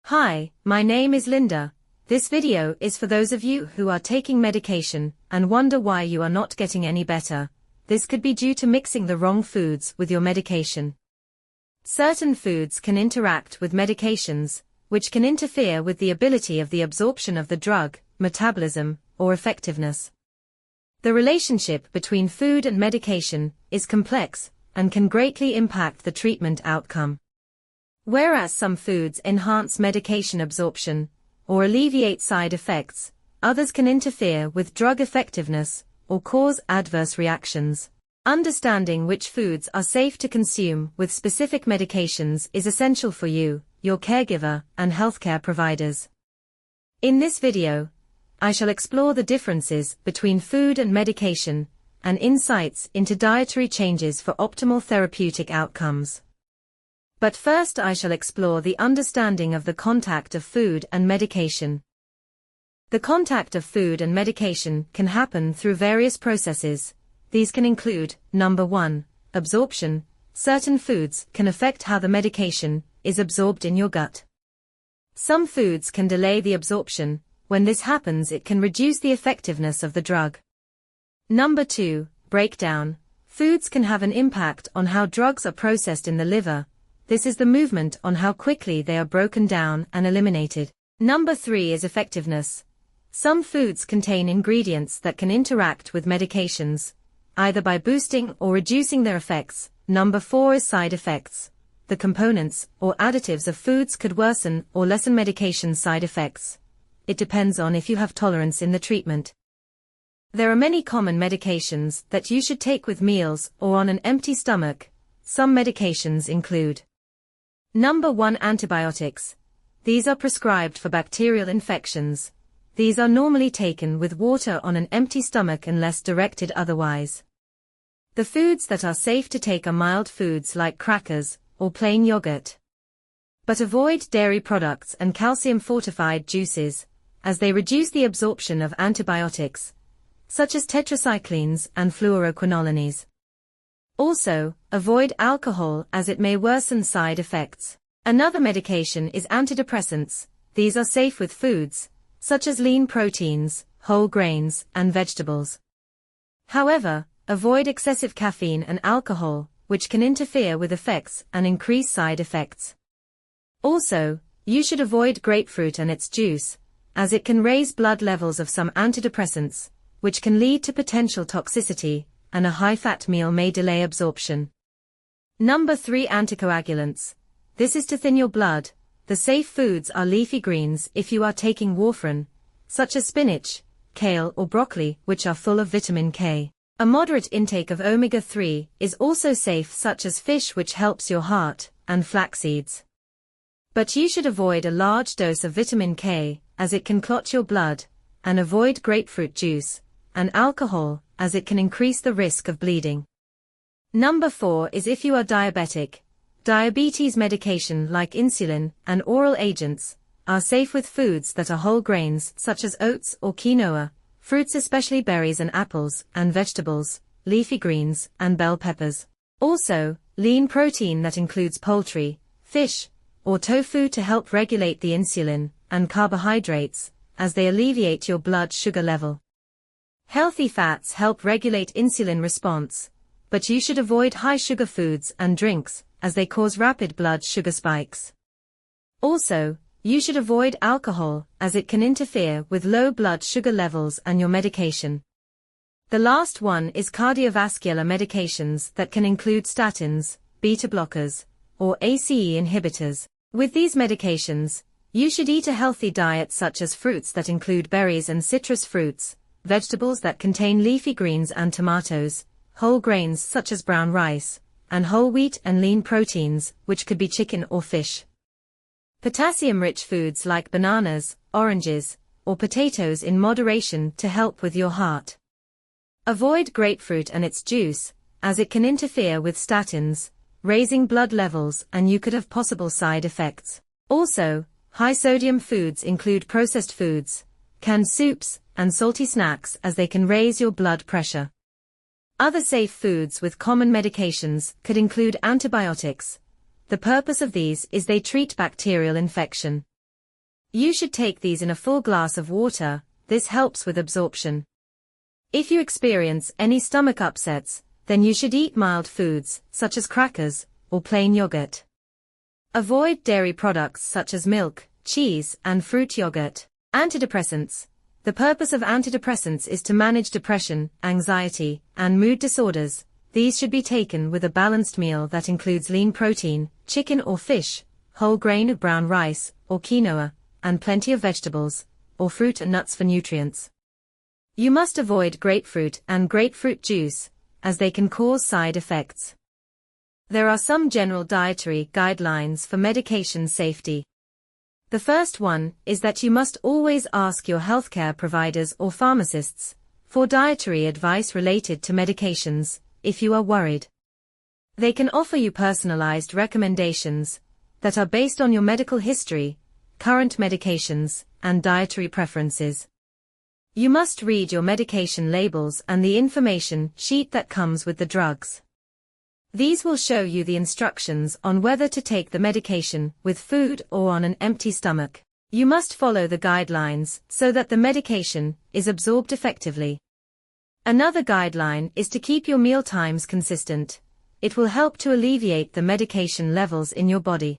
Hi, my name is Linda. This video is for those of you who are taking medication and wonder why you are not getting any better. This could be due to mixing the wrong foods with your medication. Certain foods can interact with medications, which can interfere with the ability of the absorption of the drug, metabolism, or effectiveness. The relationship between food and medication is complex and can greatly impact the treatment outcome. Whereas some foods enhance medication absorption or alleviate side effects, others can interfere with drug effectiveness or cause adverse reactions. Understanding which foods are safe to consume with specific medications is essential for you, your caregiver, and healthcare providers. In this video, I shall explore the differences between food and medication and insights into dietary changes for optimal therapeutic outcomes. But first I shall explore the understanding of the contact of food and medication. The contact of food and medication can happen through various processes. These can include, number 1, absorption. Certain foods can affect how the medication is absorbed in your gut. Some foods can delay the absorption. When this happens, it can reduce the effectiveness of the drug. Number 2, breakdown. Foods can have an impact on how drugs are processed in the liver. This is the movement on how quickly they are broken down and eliminated. Number 3 is effectiveness. Some foods contain ingredients that can interact with medications, either by boosting or reducing their effects. Number 4 is side effects. The components or additives of foods could worsen or lessen medication side effects. It depends on if you have tolerance in the treatment. There are many common medications that you should take with meals or on an empty stomach. Some medications include: Number 1, antibiotics. These are prescribed for bacterial infections. These are normally taken with water on an empty stomach unless directed otherwise. The foods that are safe to take are mild foods like crackers or plain yogurt. But avoid dairy products and calcium-fortified juices, as they reduce the absorption of antibiotics, such as tetracyclines and fluoroquinolones. Also, avoid alcohol as it may worsen side effects. Another medication is antidepressants. These are safe with foods, such as lean proteins, whole grains, and vegetables. However, avoid excessive caffeine and alcohol, which can interfere with effects and increase side effects. Also, you should avoid grapefruit and its juice, as it can raise blood levels of some antidepressants, which can lead to potential toxicity, and a high-fat meal may delay absorption. Number 3, anticoagulants. This is to thin your blood. The safe foods are leafy greens if you are taking warfarin, such as spinach, kale or broccoli, which are full of vitamin K. A moderate intake of omega-3 is also safe, such as fish, which helps your heart, and flax seeds. But you should avoid a large dose of vitamin K, as it can clot your blood, and avoid grapefruit juice and alcohol, as it can increase the risk of bleeding. Number 4 is if you are diabetic. Diabetes medication like insulin and oral agents are safe with foods that are whole grains such as oats or quinoa, fruits especially berries and apples, and vegetables, leafy greens, and bell peppers. Also, lean protein that includes poultry, fish, or tofu to help regulate the insulin, and carbohydrates, as they alleviate your blood sugar level. Healthy fats help regulate insulin response, but you should avoid high-sugar foods and drinks, as they cause rapid blood sugar spikes. Also, you should avoid alcohol, as it can interfere with low blood sugar levels and your medication. The last one is cardiovascular medications that can include statins, beta blockers, or ACE inhibitors. With these medications, you should eat a healthy diet such as fruits that include berries and citrus fruits, vegetables that contain leafy greens and tomatoes, whole grains such as brown rice, and whole wheat and lean proteins, which could be chicken or fish. Potassium-rich foods like bananas, oranges, or potatoes in moderation to help with your heart. Avoid grapefruit and its juice, as it can interfere with statins, raising blood levels, and you could have possible side effects. Also, high-sodium foods include processed foods, canned soups, and salty snacks, as they can raise your blood pressure. Other safe foods with common medications could include antibiotics. The purpose of these is they treat bacterial infection. You should take these in a full glass of water. This helps with absorption. If you experience any stomach upsets, then you should eat mild foods, such as crackers, or plain yogurt. Avoid dairy products such as milk, cheese, and fruit yogurt. Antidepressants. The purpose of antidepressants is to manage depression, anxiety, and mood disorders. These should be taken with a balanced meal that includes lean protein, chicken or fish, whole grain brown rice, or quinoa, and plenty of vegetables, or fruit and nuts for nutrients. You must avoid grapefruit and grapefruit juice, as they can cause side effects. There are some general dietary guidelines for medication safety. The first one is that you must always ask your healthcare providers or pharmacists for dietary advice related to medications, if you are worried. They can offer you personalized recommendations that are based on your medical history, current medications, and dietary preferences. You must read your medication labels and the information sheet that comes with the drugs. These will show you the instructions on whether to take the medication with food or on an empty stomach. You must follow the guidelines so that the medication is absorbed effectively. Another guideline is to keep your meal times consistent. It will help to alleviate the medication levels in your body.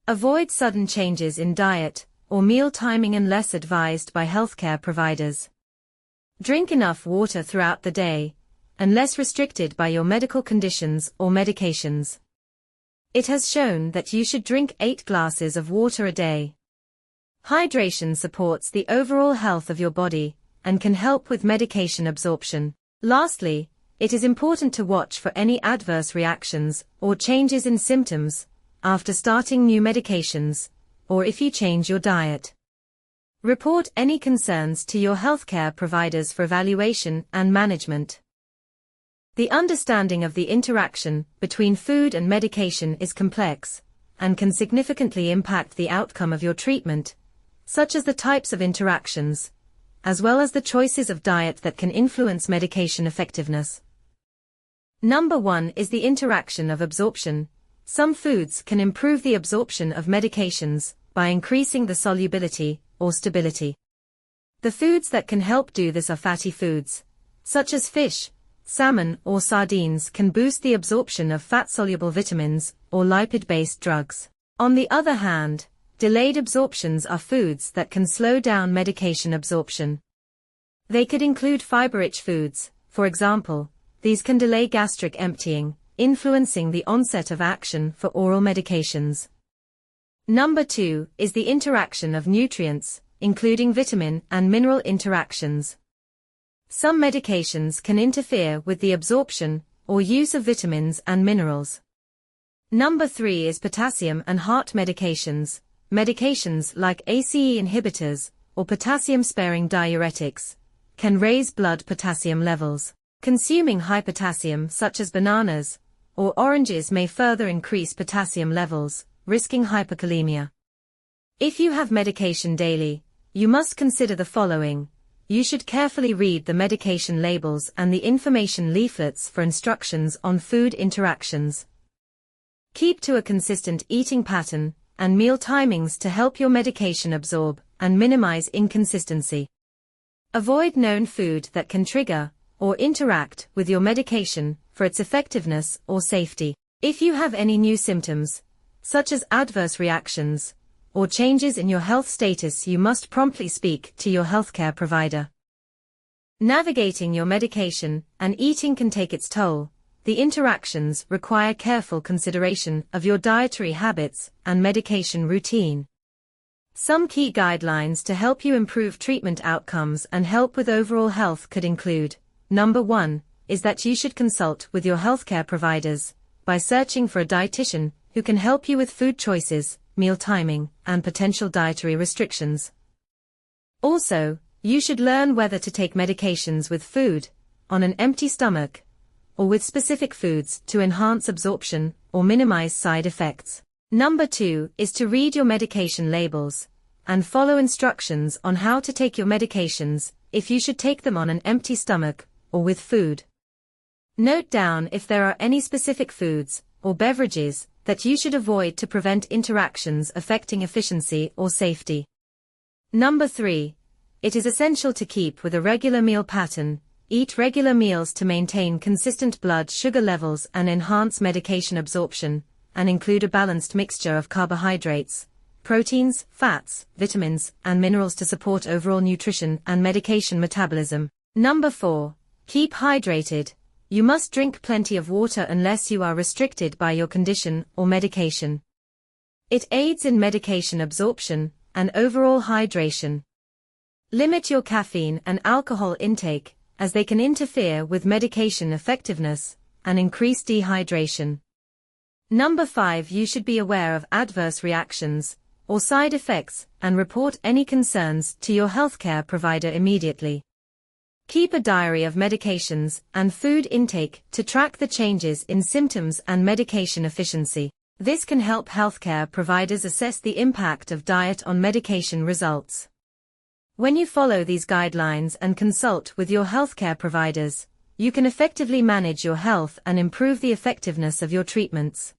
Avoid sudden changes in diet or meal timing unless advised by healthcare providers. Drink enough water throughout the day, unless restricted by your medical conditions or medications. It has shown that you should drink 8 glasses of water a day. Hydration supports the overall health of your body and can help with medication absorption. Lastly, it is important to watch for any adverse reactions or changes in symptoms after starting new medications, or if you change your diet. Report any concerns to your healthcare providers for evaluation and management. The understanding of the interaction between food and medication is complex and can significantly impact the outcome of your treatment, such as the types of interactions, as well as the choices of diet that can influence medication effectiveness. Number 1 is the interaction of absorption. Some foods can improve the absorption of medications by increasing the solubility or stability. The foods that can help do this are fatty foods, such as fish, salmon or sardines can boost the absorption of fat-soluble vitamins or lipid-based drugs. On the other hand, delayed absorptions are foods that can slow down medication absorption. They could include fiber-rich foods, for example. These can delay gastric emptying, influencing the onset of action for oral medications. Number 2 is the interaction of nutrients, including vitamin and mineral interactions. Some medications can interfere with the absorption or use of vitamins and minerals. Number 3 is potassium and heart medications. Medications like ACE inhibitors or potassium-sparing diuretics can raise blood potassium levels. Consuming high potassium such as bananas or oranges may further increase potassium levels, risking hyperkalemia. If you have medication daily, you must consider the following. You should carefully read the medication labels and the information leaflets for instructions on food interactions. Keep to a consistent eating pattern and meal timings to help your medication absorb and minimize inconsistency. Avoid known food that can trigger or interact with your medication for its effectiveness or safety. If you have any new symptoms, such as adverse reactions, or changes in your health status, you must promptly speak to your healthcare provider. Navigating your medication and eating can take its toll. The interactions require careful consideration of your dietary habits and medication routine. Some key guidelines to help you improve treatment outcomes and help with overall health could include: Number 1 is that you should consult with your healthcare providers by searching for a dietitian who can help you with food choices, meal timing, and potential dietary restrictions. Also, you should learn whether to take medications with food, on an empty stomach, or with specific foods to enhance absorption or minimize side effects. Number 2 is to read your medication labels and follow instructions on how to take your medications, if you should take them on an empty stomach or with food. Note down if there are any specific foods or beverages that you should avoid to prevent interactions affecting efficiency or safety. Number 3. It is essential to keep with a regular meal pattern. Eat regular meals to maintain consistent blood sugar levels and enhance medication absorption, and include a balanced mixture of carbohydrates, proteins, fats, vitamins, and minerals to support overall nutrition and medication metabolism. Number 4. Keep hydrated. You must drink plenty of water unless you are restricted by your condition or medication. It aids in medication absorption and overall hydration. Limit your caffeine and alcohol intake, as they can interfere with medication effectiveness and increase dehydration. Number 5. You should be aware of adverse reactions or side effects and report any concerns to your healthcare provider immediately. Keep a diary of medications and food intake to track the changes in symptoms and medication efficiency. This can help healthcare providers assess the impact of diet on medication results. When you follow these guidelines and consult with your healthcare providers, you can effectively manage your health and improve the effectiveness of your treatments.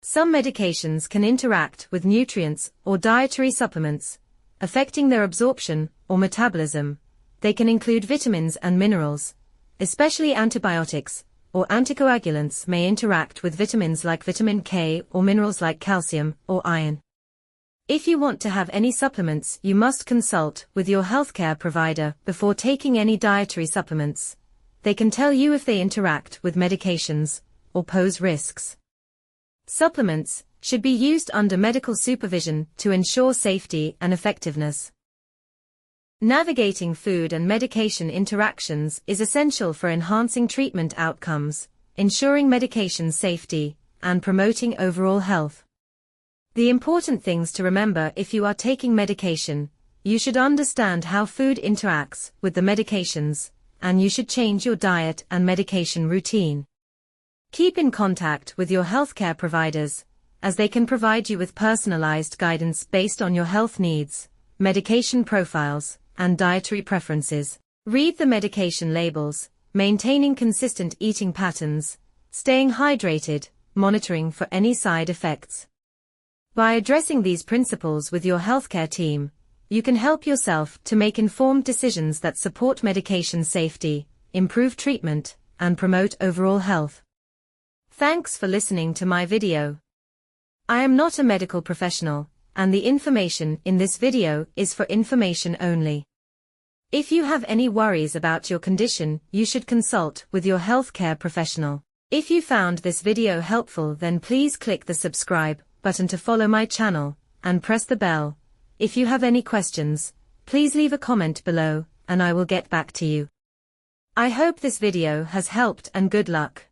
Some medications can interact with nutrients or dietary supplements, affecting their absorption or metabolism. They can include vitamins and minerals, especially antibiotics, or anticoagulants may interact with vitamins like vitamin K or minerals like calcium or iron. If you want to have any supplements, you must consult with your healthcare provider before taking any dietary supplements. They can tell you if they interact with medications or pose risks. Supplements should be used under medical supervision to ensure safety and effectiveness. Navigating food and medication interactions is essential for enhancing treatment outcomes, ensuring medication safety, and promoting overall health. The important things to remember: if you are taking medication, you should understand how food interacts with the medications, and you should change your diet and medication routine. Keep in contact with your healthcare providers, as they can provide you with personalized guidance based on your health needs, medication profiles, and dietary preferences. Read the medication labels, maintaining consistent eating patterns, staying hydrated, monitoring for any side effects. By addressing these principles with your healthcare team, you can help yourself to make informed decisions that support medication safety, improve treatment, and promote overall health. Thanks for listening to my video. I am not a medical professional, and the information in this video is for information only. If you have any worries about your condition, you should consult with your healthcare professional. If you found this video helpful, then please click the subscribe button to follow my channel, and press the bell. If you have any questions, please leave a comment below, and I will get back to you. I hope this video has helped, and good luck.